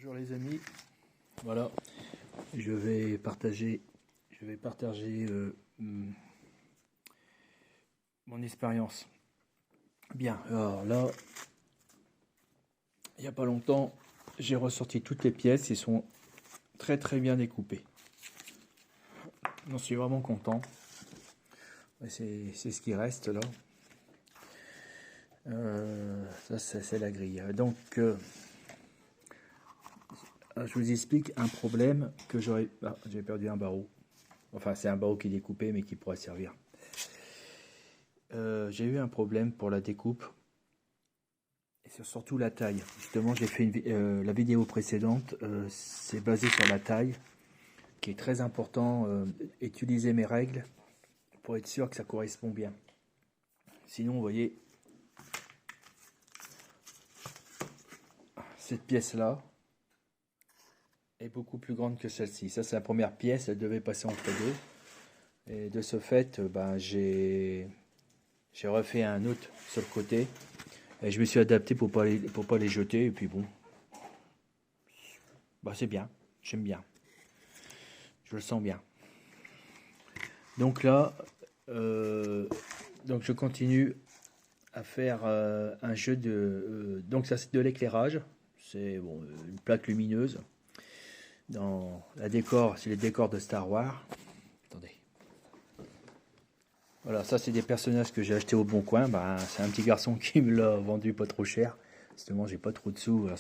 Bonjour les amis, voilà, je vais partager mon expérience. Bien, alors là, il n'y a pas longtemps, j'ai ressorti toutes les pièces, ils sont très bien découpés. J'en suis vraiment content. C'est ce qui reste là. Ça c'est la grille. Donc je vous explique un problème que j'aurais... Ah, j'ai perdu un barreau. Enfin, c'est un barreau qui est découpé, mais qui pourrait servir. J'ai eu un problème pour la découpe. Et c'est surtout la taille. Justement, j'ai fait la vidéo précédente. C'est basé sur la taille, qui est très important. Utiliser mes règles pour être sûr que ça correspond bien. Sinon, vous voyez, cette pièce-là est beaucoup plus grande que celle-ci. Ça, c'est la première pièce, elle devait passer entre deux. Et de ce fait, j'ai refait un autre sur le côté. Et je me suis adapté pour pas les jeter. Et puis bon, c'est bien, j'aime bien. Je le sens bien. Donc là, donc je continue à faire un jeu de... donc ça, c'est de l'éclairage. C'est bon, une plaque lumineuse. Dans la décor, c'est les décors de Star Wars. Attendez. Voilà, ça c'est des personnages que j'ai acheté au Bon Coin. C'est un petit garçon qui me l'a vendu pas trop cher. Justement, j'ai pas trop de sous, alors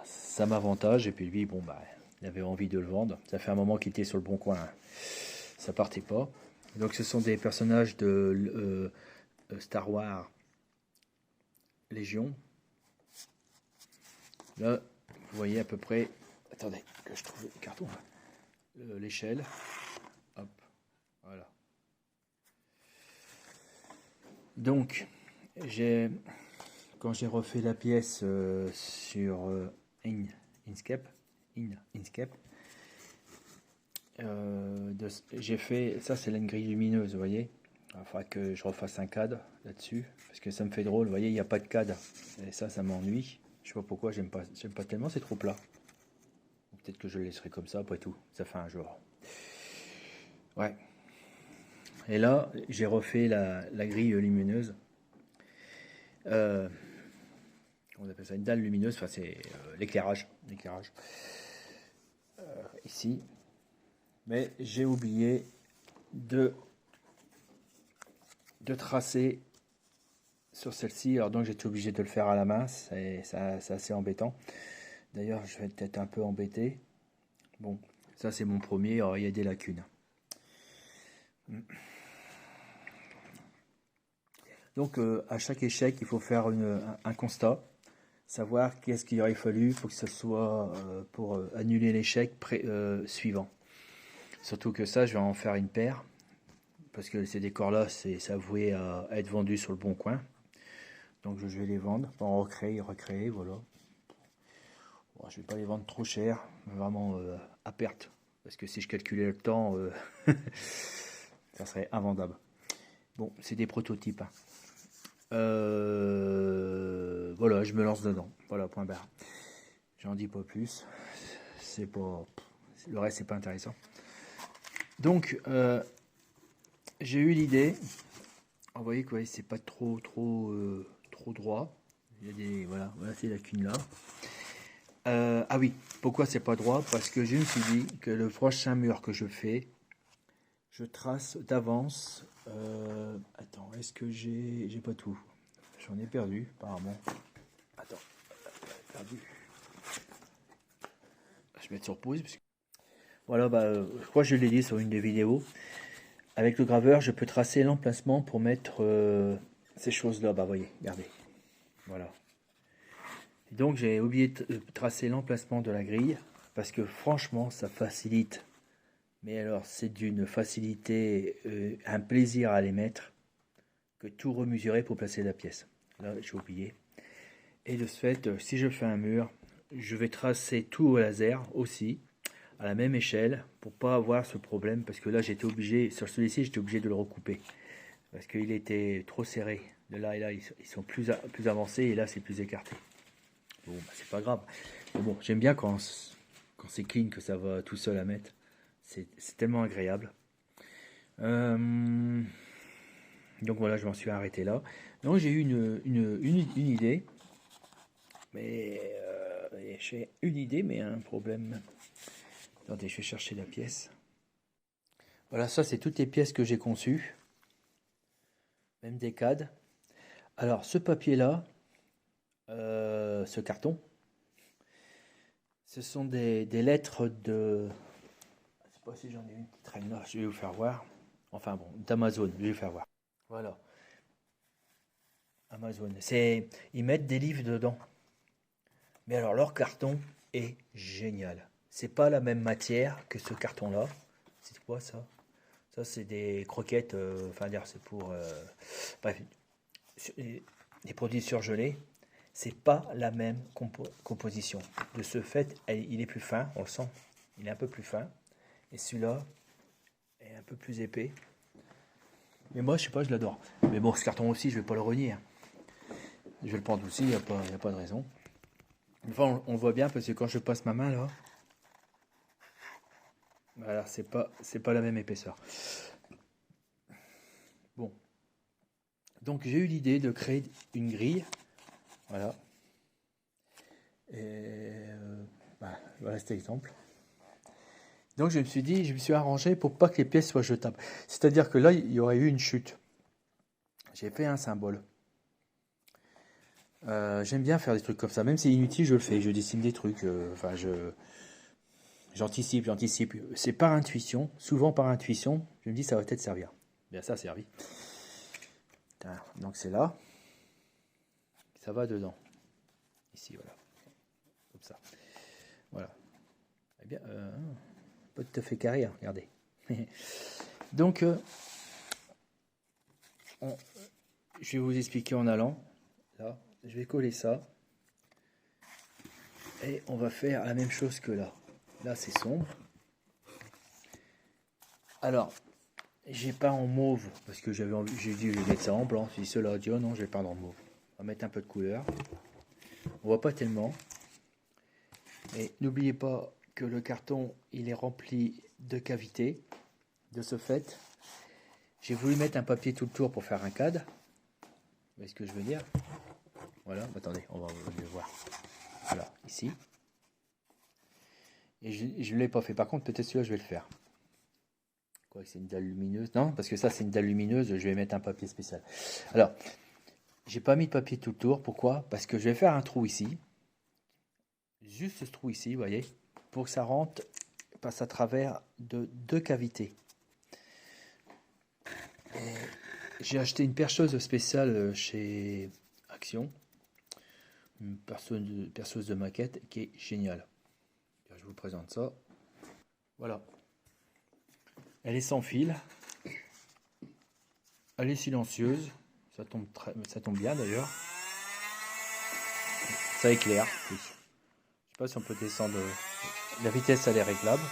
ça m'avantage. Et puis lui, il avait envie de le vendre. Ça fait un moment qu'il était sur le Bon Coin. Ça partait pas. Donc ce sont des personnages de Star Wars Légion. Là, vous voyez à peu près, attendez que je trouve le carton, l'échelle, hop, voilà. Donc, quand j'ai refait la pièce sur Inkscape, j'ai fait, ça c'est une grille lumineuse, vous voyez. Il faudra que je refasse un cadre là-dessus, parce que ça me fait drôle, vous voyez, il n'y a pas de cadre, et ça m'ennuie. Je sais pas pourquoi, j'aime pas tellement, c'est trop plat. Peut-être que je le laisserai comme ça, après tout, ça fait un jour. Ouais. Et là, j'ai refait la grille lumineuse. On appelle ça une dalle lumineuse, enfin c'est l'éclairage. Ici. Mais j'ai oublié de tracer sur celle-ci, alors donc j'étais obligé de le faire à la main, c'est assez embêtant. D'ailleurs, je vais peut-être un peu embêté. Bon, ça c'est mon premier, alors il y a des lacunes. Donc à chaque échec, il faut faire un constat, savoir qu'est-ce qu'il aurait fallu pour que ce soit pour annuler l'échec suivant. Surtout que ça, je vais en faire une paire, parce que ces décors-là, c'est voué à être vendu sur le Bon Coin. Donc je vais les vendre, pour en recréer, voilà. Bon, je vais pas les vendre trop cher, vraiment à perte, parce que si je calculais le temps, ça serait invendable. Bon, c'est des prototypes. Voilà, je me lance dedans. Voilà, point barre. J'en dis pas plus. C'est pas, le reste c'est pas intéressant. Donc j'ai eu l'idée. Vous voyez quoi, c'est pas trop droit. Il y a des voilà ces lacunes là. Ah oui, pourquoi c'est pas droit? Parce que je me suis dit que le prochain mur que je fais, je trace d'avance. Attends, est-ce que j'ai pas tout? J'en ai perdu, apparemment. Attends, perdu. Je vais mettre sur pause. Parce que... Voilà, je crois que je l'ai dit sur une des vidéos. Avec le graveur, je peux tracer l'emplacement pour mettre ces choses-là. Voyez, regardez. Voilà. Et donc, j'ai oublié de tracer l'emplacement de la grille. Parce que franchement, ça facilite. Mais alors, c'est d'une facilité, un plaisir à les mettre, que tout remesurer pour placer la pièce. Là, j'ai oublié. Et de ce fait, si je fais un mur, je vais tracer tout au laser aussi, à la même échelle, pour pas avoir ce problème. Parce que là, j'étais obligé, sur celui-ci, j'étais obligé de le recouper. Parce qu'il était trop serré. De là et là, ils sont plus avancés, et là, c'est plus écarté. Bon, bah, c'est pas grave. Mais bon, j'aime bien quand c'est clean, que ça va tout seul à mettre. C'est tellement agréable. Euh, donc voilà, je m'en suis arrêté là. Donc j'ai eu une idée. Mais j'ai une idée, mais un problème. Attendez, je vais chercher la pièce. Voilà, ça c'est toutes les pièces que j'ai conçues. Même des cadres. Alors, ce papier-là, ce carton, ce sont des lettres de... Je ne sais pas si j'en ai une qui traîne là, je vais vous faire voir. Enfin bon, d'Amazon, je vais vous faire voir. Voilà, Amazon. Ils mettent des livres dedans. Mais alors, leur carton est génial. C'est pas la même matière que ce carton-là. C'est quoi ça? Ça, c'est des croquettes, enfin, dire, c'est pour... bref, les produits surgelés. C'est pas la même composition. De ce fait, il est plus fin, on le sent. Il est un peu plus fin. Et celui-là est un peu plus épais. Mais moi, je sais pas, je l'adore. Mais bon, ce carton aussi, je vais pas le renier. Je vais le prendre aussi, il n'y a pas de raison. Enfin, on voit bien parce que quand je passe ma main là, voilà, c'est pas la même épaisseur. Bon. Donc j'ai eu l'idée de créer une grille. Voilà. Et voilà cet exemple. Donc je me suis arrangé pour pas que les pièces soient jetables. C'est-à-dire que là, il y aurait eu une chute. J'ai fait un symbole. J'aime bien faire des trucs comme ça. Même si c'est inutile, je le fais. Je dessine des trucs. J'anticipe. C'est par intuition. Souvent par intuition. Je me dis ça va peut-être servir. Bien, ça a servi. Donc c'est là. Ça va dedans. Ici, voilà. Comme ça. Voilà. Eh bien, pas tout à fait carré, hein, regardez. Donc, je vais vous expliquer en allant. Là, je vais coller ça. Et on va faire la même chose que là. Là, c'est sombre. Alors, j'ai pas en mauve, parce que j'ai dit je vais mettre ça en blanc. Si cela a dit, oh non, je vais peindre en mauve. On va mettre un peu de couleur. On voit pas tellement. Et n'oubliez pas que le carton, il est rempli de cavités. De ce fait, j'ai voulu mettre un papier tout le tour pour faire un cadre. Vous voyez ce que je veux dire? Voilà, attendez, on va le voir. Voilà, ici. Et je ne l'ai pas fait. Par contre, peut-être celui-là, je vais le faire. Quoi, c'est une dalle lumineuse? Non, parce que ça, c'est une dalle lumineuse. Je vais mettre un papier spécial. Alors, j'ai pas mis de papier tout le tour. Pourquoi? Parce que je vais faire un trou ici. Juste ce trou ici, vous voyez, pour que ça rentre, passe à travers de deux cavités. J'ai acheté une perceuse spéciale chez Action, une perceuse de maquette qui est géniale. Je vous présente ça. Voilà. Elle est sans fil. Elle est silencieuse. Ça tombe bien d'ailleurs. Ça éclaire. Je ne sais pas si on peut descendre. La vitesse, elle est réglable.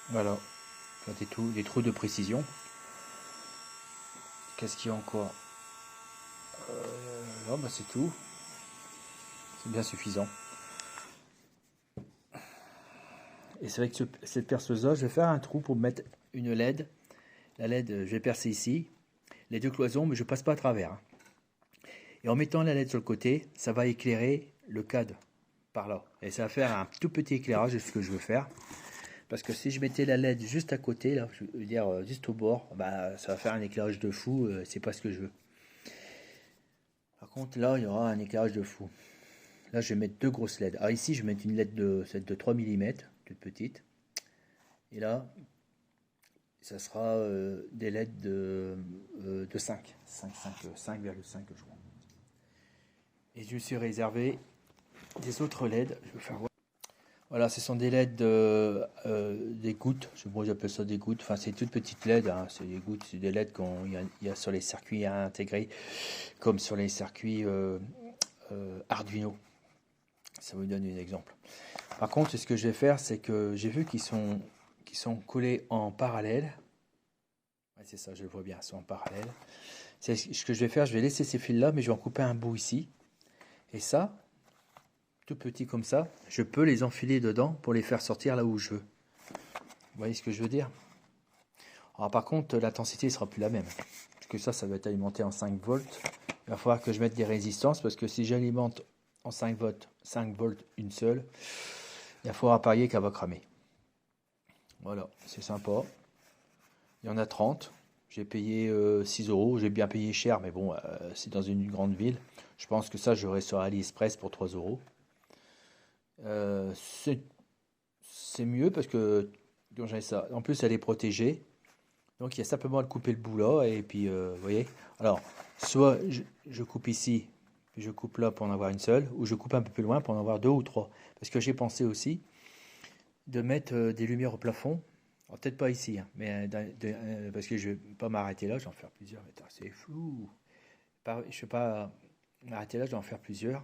Voilà. Regardez tout, les trous de précision. Qu'est-ce qu'il y a encore? Là, bah, c'est tout. C'est bien suffisant. Et c'est vrai que cette perceuse-là, je vais faire un trou pour mettre une LED. La LED, je vais percer ici. Les deux cloisons, mais je passe pas à travers. Hein. Et en mettant la LED sur le côté, ça va éclairer le cadre par là. Et ça va faire un tout petit éclairage de ce que je veux faire. Parce que si je mettais la LED juste à côté, là, je veux dire juste au bord, bah, ça va faire un éclairage de fou. C'est pas ce que je veux. Par contre, là, il y aura un éclairage de fou. Là, je vais mettre deux grosses LED. Alors ici, je vais mettre une LED de 3 mm, toute petite. Et là, ça sera des LED de 5,5 je crois. Et je me suis réservé des autres LED. Je vais faire voir. Voilà, ce sont des LED des gouttes. Je sais pas, j'appelle ça des gouttes. Enfin, c'est toutes petites LED. Hein. C'est des gouttes, c'est des LED qu'il y a sur les circuits à intégrer, comme sur les circuits Arduino. Ça vous donne un exemple. Par contre, ce que je vais faire, c'est que j'ai vu qu'ils sont collés en parallèle. Ouais, c'est ça, je le vois bien, ils sont en parallèle. C'est ce que je vais faire, je vais laisser ces fils là, mais je vais en couper un bout ici. Et ça, tout petit comme ça, je peux les enfiler dedans pour les faire sortir là où je veux. Vous voyez ce que je veux dire? Alors par contre, l'intensité ne sera plus la même. Parce que ça va être alimenté en 5 volts. Il va falloir que je mette des résistances, parce que si j'alimente en 5 volts une seule, il va falloir parier qu'elle va cramer. Voilà, c'est sympa. Il y en a 30. J'ai payé 6 euros. J'ai bien payé cher, mais bon, c'est dans une grande ville. Je pense que ça, j'aurai sur AliExpress pour 3 euros. C'est mieux parce que quand j'ai ça, en plus, elle est protégée. Donc, il y a simplement à couper le bout là. Et puis, vous voyez. Alors, soit je coupe ici, puis je coupe là pour en avoir une seule, ou je coupe un peu plus loin pour en avoir 2 ou 3. Parce que j'ai pensé aussi de mettre des lumières au plafond. Alors, peut-être pas ici, hein, mais parce que je ne vais pas m'arrêter là, je vais en faire plusieurs. Attends, c'est flou. Je ne vais pas m'arrêter là, je vais en faire plusieurs.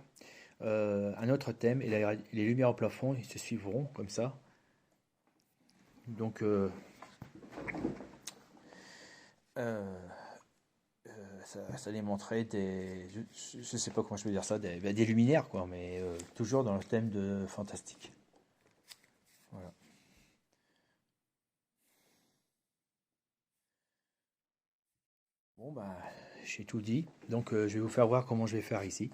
Un autre thème, et les lumières au plafond, ils se suivront comme ça. Donc, ça les montrait des. Je ne sais pas comment je peux dire ça, des luminaires, quoi, mais toujours dans le thème de fantastique. Voilà. Bon, bah, j'ai tout dit. Donc, je vais vous faire voir comment je vais faire ici.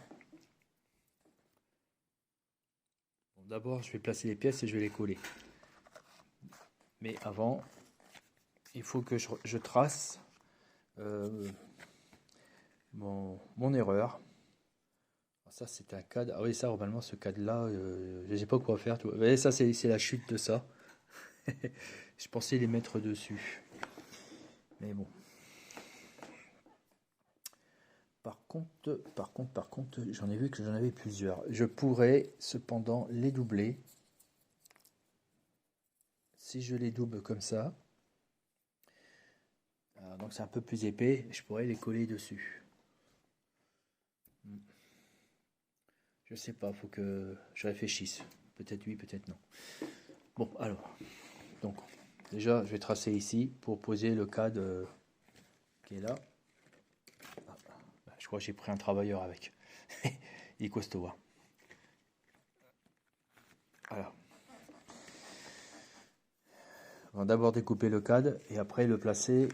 Bon, d'abord, je vais placer les pièces et je vais les coller. Mais avant, il faut que je trace mon erreur. Ça, c'est un cadre. Ah oui, ça, normalement, ce cadre-là, je ne sais pas quoi faire. Vous voyez, ça, c'est la chute de ça. Je pensais les mettre dessus. Mais bon. Par contre, j'en ai vu que j'en avais plusieurs. Je pourrais cependant les doubler. Si je les double comme ça, donc c'est un peu plus épais, je pourrais les coller dessus. Je sais pas, faut que je réfléchisse. Peut-être oui, peut-être non. Bon, alors, donc, déjà, je vais tracer ici pour poser le cadre qui est là. Je crois que j'ai pris un travailleur avec. Il est costaud. Hein. Voilà. On va d'abord découper le cadre et après le placer,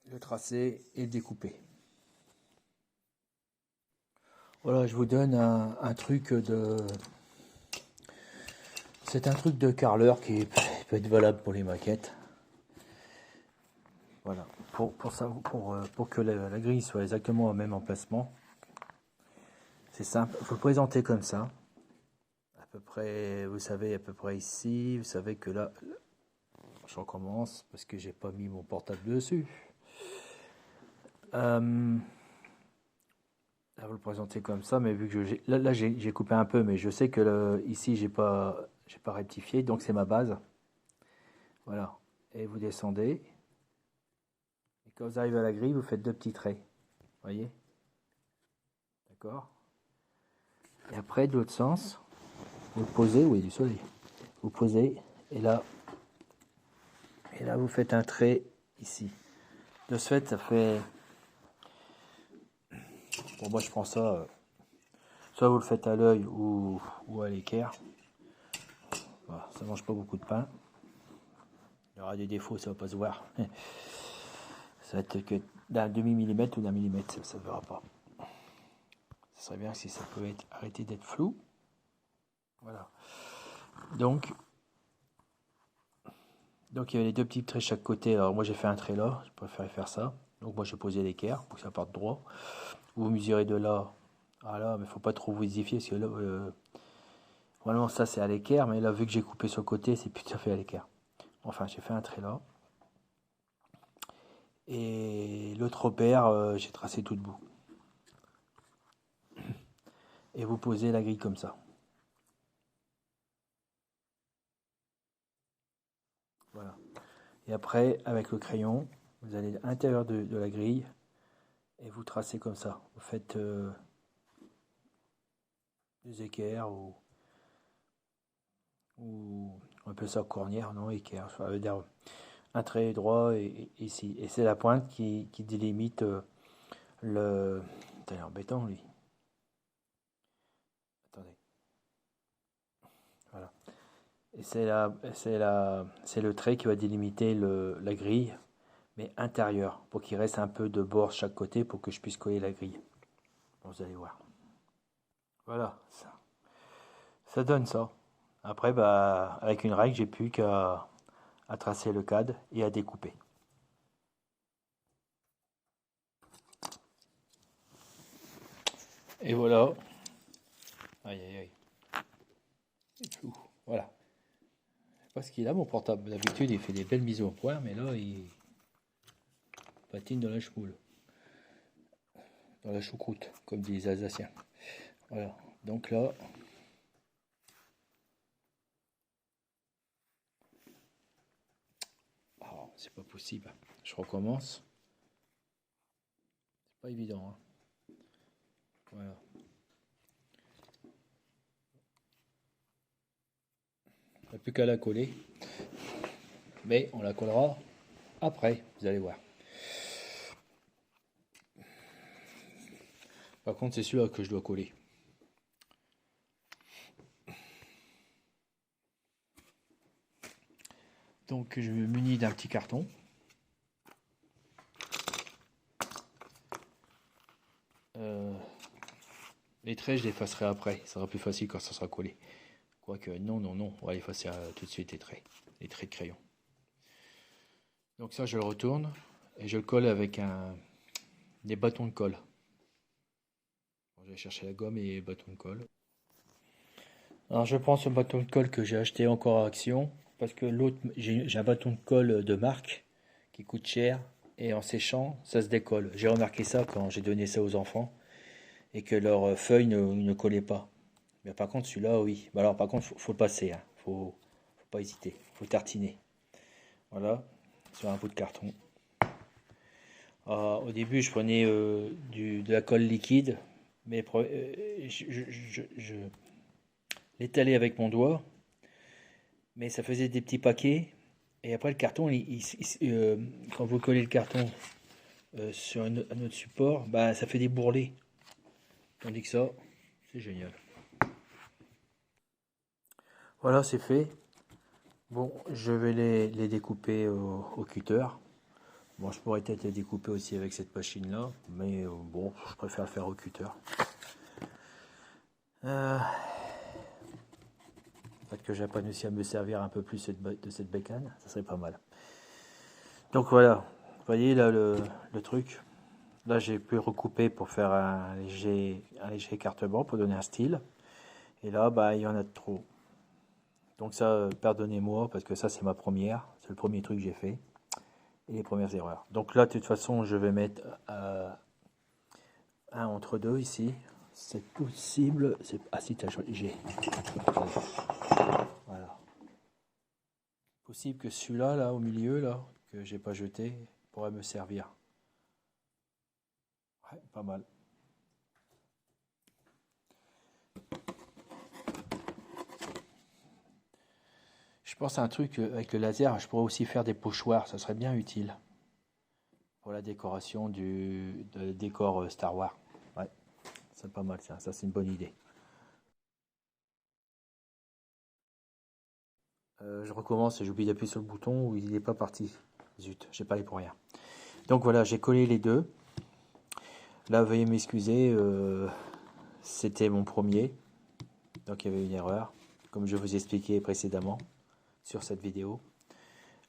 le tracer et le découper. Voilà, je vous donne un truc de. C'est un truc de carreleur qui peut être valable pour les maquettes. Voilà, pour que la grille soit exactement au même emplacement. C'est simple, il faut le présenter comme ça. À peu près, vous savez, à peu près ici. Vous savez que là, je recommence parce que j'ai pas mis mon portable dessus. Là, vous le présentez comme ça, mais vu que là j'ai coupé un peu, mais je sais que ici j'ai pas rectifié, donc c'est ma base. Voilà, et vous descendez. Et quand vous arrivez à la grille, vous faites 2 petits traits. Voyez? D'accord? Et après, de l'autre sens, vous posez, oui, du soleil. Vous posez, et là, vous faites un trait ici. De ce fait, ça fait. Bon, moi je prends ça. Soit vous le faites à l'œil ou à l'équerre. Voilà, ça mange pas beaucoup de pain. Il y aura des défauts, ça va pas se voir. Ça va être que d'un demi-millimètre ou d'un millimètre, ça ne verra pas. Ce serait bien si ça pouvait arrêter d'être flou. Voilà. Donc il y avait les 2 petits traits chaque côté. Alors moi j'ai fait un trait là, je préférais faire ça. Donc moi j'ai posé l'équerre pour que ça parte droit. Vous mesurez de là à là, mais il ne faut pas trop vous édifier parce que là, vraiment ça c'est à l'équerre, mais là vu que j'ai coupé sur le côté, c'est plus tout à fait à l'équerre. Enfin j'ai fait un trait là. Et l'autre repère, j'ai tracé tout debout. Et vous posez la grille comme ça. Voilà. Et après, avec le crayon, vous allez à l'intérieur de la grille et vous tracez comme ça. Vous faites des équerres ou on appelle ça cornière, non équerre. Ça veut dire un trait droit ici. Et c'est la pointe qui délimite le... T'es embêtant, lui. Attendez. Voilà. Et c'est le trait qui va délimiter la grille, mais intérieure, pour qu'il reste un peu de bord de chaque côté pour que je puisse coller la grille. Bon, vous allez voir. Voilà, ça donne ça. Après, bah, avec une règle, j'ai plus qu'à tracer le cadre et à découper. Et voilà. Aïe, aïe, aïe. Voilà. Je sais pas ce qu'il a, mon portable. D'habitude, il fait des belles mises au point, mais là, il patine dans la chmoule. Dans la choucroute, comme disent les Alsaciens. Voilà. Donc là... Oh, c'est pas possible. Je recommence. C'est pas évident. Hein. Voilà. Il n'y a plus qu'à la coller. Mais on la collera après, vous allez voir. Par contre, c'est celui-là que je dois coller. Donc je me munis d'un petit carton. Les traits, je les effacerai après. Ça sera plus facile quand ça sera collé. Quoique, non, on va effacer tout de suite les traits de crayon. Donc ça, je le retourne et je le colle avec des bâtons de colle. Bon, je vais chercher la gomme et les bâtons de colle. Alors je prends ce bâton de colle que j'ai acheté encore à Action, parce que l'autre, j'ai un bâton de colle de marque qui coûte cher, et en séchant, ça se décolle. J'ai remarqué ça quand j'ai donné ça aux enfants, et que leurs feuilles ne collaient pas. Mais par contre, celui-là, oui. Alors par contre, faut le passer, hein. Faut pas hésiter, faut tartiner. Voilà, sur un bout de carton. Au début, je prenais de la colle liquide, mais je l'étalais avec mon doigt, mais ça faisait des petits paquets. Et après, le carton, quand vous collez le carton sur un autre support, bah, ça fait des bourrelets. Tandis que ça, c'est génial. Voilà, c'est fait. Bon, je vais les découper au cutter. Bon, je pourrais peut-être les découper aussi avec cette machine-là, mais bon, je préfère le faire au cutter. Peut-être que j'apprenne aussi à me servir un peu plus de cette bécane, ça serait pas mal. Donc voilà, vous voyez là le truc. Là j'ai pu recouper pour faire un léger carte-bord pour donner un style. Et là, bah, il y en a trop. Donc ça, pardonnez-moi, parce que ça c'est ma première, c'est le premier truc que j'ai fait. Et les premières erreurs. Donc là, de toute façon, je vais mettre un entre deux ici. C'est possible. Ah si, j'ai. Voilà. Possible que celui-là, là, au milieu, là, que j'ai pas jeté, pourrait me servir. Ouais, pas mal. Je pense à un truc avec le laser, je pourrais aussi faire des pochoirs, ça serait bien utile. Pour la décoration de décor Star Wars. Ouais, c'est pas mal ça, c'est une bonne idée. Je recommence et j'oublie d'appuyer sur le bouton où il n'est pas parti. Zut, j'ai parlé pour rien. Donc voilà, j'ai collé les deux. Là, veuillez m'excuser, c'était mon premier. Donc il y avait une erreur, comme je vous expliquais précédemment sur cette vidéo.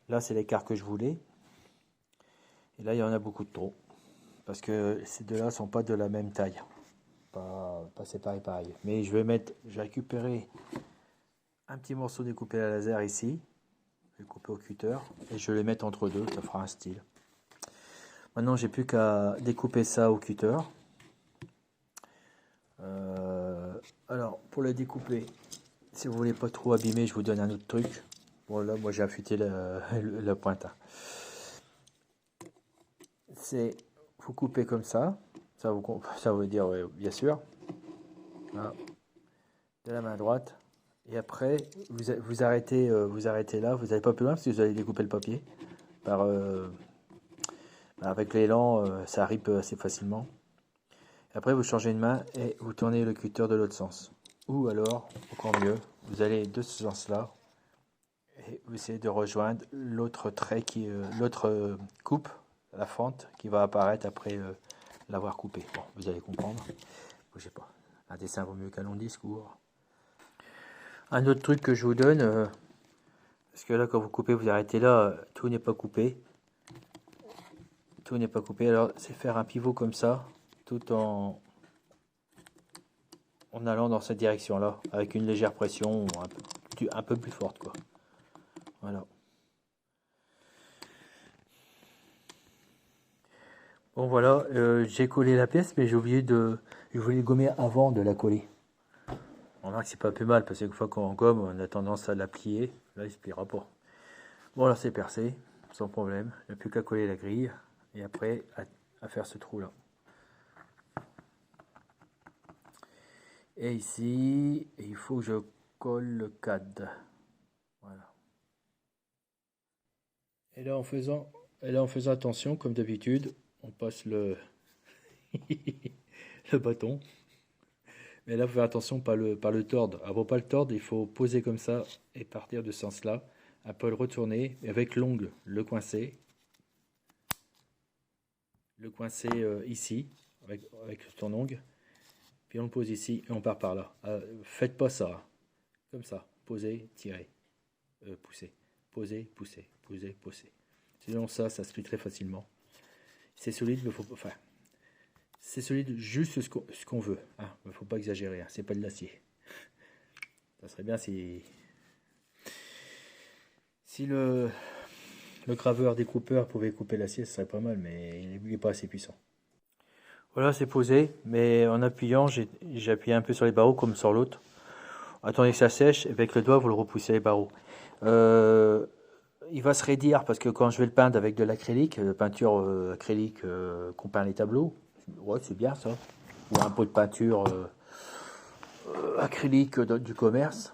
Là, c'est l'écart que je voulais. Et là, il y en a beaucoup de trop. Parce que ces deux-là ne sont pas de la même taille. Pas séparés pareil. Mais je vais récupérer un petit morceau découpé à laser ici. Je vais le couper au cutter. Et je vais le mettre entre deux, ça fera un style. Maintenant, j'ai plus qu'à découper ça au cutter. Alors, pour le découper, si vous voulez pas trop abîmer, je vous donne un autre truc. Bon, là, moi, j'ai affûté la pointe. C'est, vous coupez comme ça. Ça veut dire, ouais, bien sûr. Voilà. De la main droite. Et après, vous arrêtez là. Vous n'allez pas plus loin parce que vous allez découper le papier. avec l'élan, ça rip assez facilement. Après, vous changez de main et vous tournez le cutter de l'autre sens. Ou alors, encore mieux, vous allez de ce sens-là et vous essayez de rejoindre l'autre trait l'autre coupe, la fente qui va apparaître après l'avoir coupé. Bon, vous allez comprendre. Bougez pas. Un dessin vaut mieux qu'un long discours. Un autre truc que je vous donne, parce que là, quand vous coupez, vous arrêtez là, tout n'est pas coupé. Tout n'est pas coupé. Alors, c'est faire un pivot comme ça, tout en allant dans cette direction-là, avec une légère pression, un peu plus forte, quoi. Voilà. Bon, voilà, j'ai collé la pièce, mais je voulais gommer avant de la coller. On remarque que c'est pas plus mal, parce qu'une fois qu'on gomme, on a tendance à la plier. Là, il se pliera pas. Bon, là, c'est percé, sans problème. Il n'y a plus qu'à coller la grille, et après, à faire ce trou-là. Et ici, il faut que je colle le CAD. Voilà. Et là, en faisant attention, comme d'habitude, on passe le bâton. Mais là, il faut faire attention, pas le tordre. Avant pas le tordre, il faut poser comme ça et partir de ce sens-là. Un peu le retourner, et avec l'ongle, le coincer. Le coincer ici, avec ton ongle. Puis on le pose ici et on part par là. Faites pas ça. Comme ça. Poser, tirer. Pousser. Poser, pousser. Poser, pousser. Sinon ça se plie très facilement. C'est solide, mais faut pas. Enfin, c'est solide juste ce qu'on veut. Hein. Il ne faut pas exagérer. Hein. C'est pas de l'acier. Ça serait bien si le graveur découpeur pouvait couper l'acier, ce serait pas mal, mais il n'est pas assez puissant. Voilà, c'est posé, mais en appuyant, j'ai appuyé un peu sur les barreaux comme sur l'autre. Attendez que ça sèche, et avec le doigt, vous le repoussez les barreaux. Il va se raidir parce que quand je vais le peindre avec de l'acrylique, peinture acrylique qu'on peint les tableaux, ouais, c'est bien ça. Ou un pot de peinture acrylique du commerce.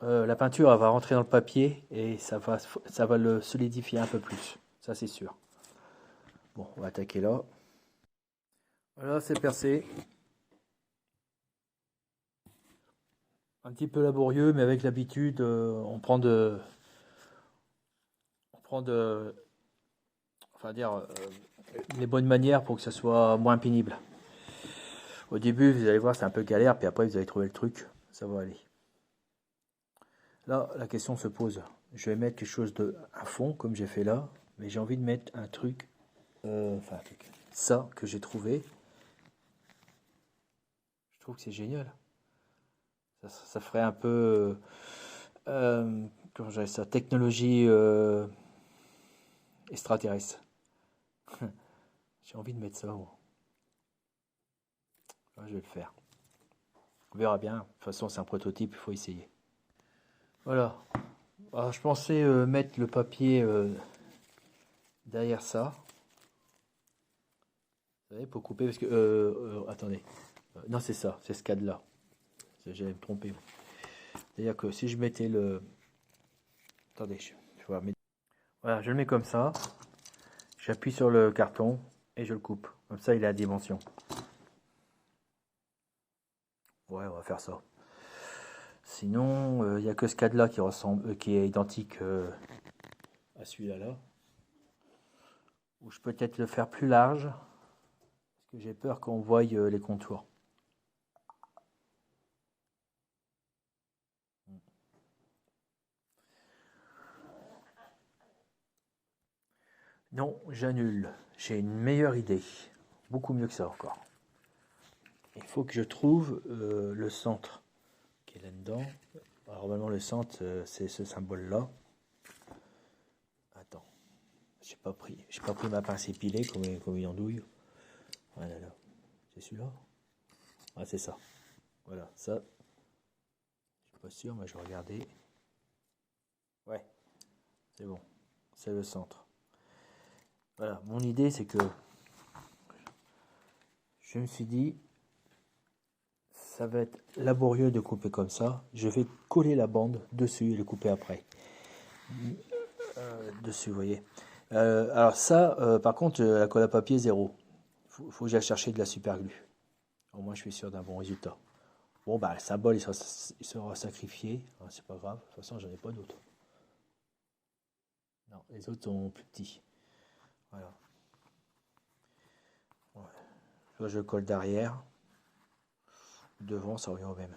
La peinture elle va rentrer dans le papier et ça va le solidifier un peu plus. Ça, c'est sûr. Bon, on va attaquer là. Voilà, c'est percé. Un petit peu laborieux, mais avec l'habitude, on prend enfin dire, les bonnes manières pour que ça soit moins pénible. Au début, vous allez voir, c'est un peu galère, puis après, vous allez trouver le truc, ça va aller. Là, la question se pose. Je vais mettre quelque chose à fond, comme j'ai fait là, mais j'ai envie de mettre un truc, ça que j'ai trouvé. Je trouve que c'est génial. Ça ferait un peu, comment je dirais ça, technologie extraterrestre. J'ai envie de mettre ça. Moi. Je vais le faire. On verra bien. De toute façon, c'est un prototype, il faut essayer. Voilà. Alors, je pensais mettre le papier derrière ça. Vous savez, pour couper, parce que... attendez. Non, c'est ça, c'est ce cadre-là. J'allais me tromper. C'est-à-dire que si je mettais le... Attendez, je vais mettre... Voilà, je le mets comme ça. J'appuie sur le carton et je le coupe. Comme ça, il a la dimension. Ouais, on va faire ça. Sinon, il n'y a que ce cadre-là qui est identique à celui-là. Là. Ou je peux peut-être le faire plus large. Parce que j'ai peur qu'on voie les contours. Non, j'annule. J'ai une meilleure idée. Beaucoup mieux que ça encore. Il faut que je trouve le centre qui est là-dedans. Alors, normalement, le centre, c'est ce symbole-là. Attends. J'ai pas pris ma pince épilée comme une andouille. Voilà, là. C'est celui-là. Ah, c'est ça. Voilà, ça. Je suis pas sûr, mais je vais regarder. Ouais, c'est bon. C'est le centre. Voilà, mon idée, c'est que je me suis dit, ça va être laborieux de couper comme ça. Je vais coller la bande dessus et le couper après. Dessus, vous voyez. Alors ça, par contre, la colle à papier, zéro. Faut que j'aille chercher de la super glue. Au moins, je suis sûr d'un bon résultat. Bon, bah, le symbole, il sera sacrifié. Ah, c'est pas grave. De toute façon, j'en ai pas d'autres. Non, les autres sont plus petits. Voilà. Ouais. Soit je colle derrière. Devant, ça revient au même.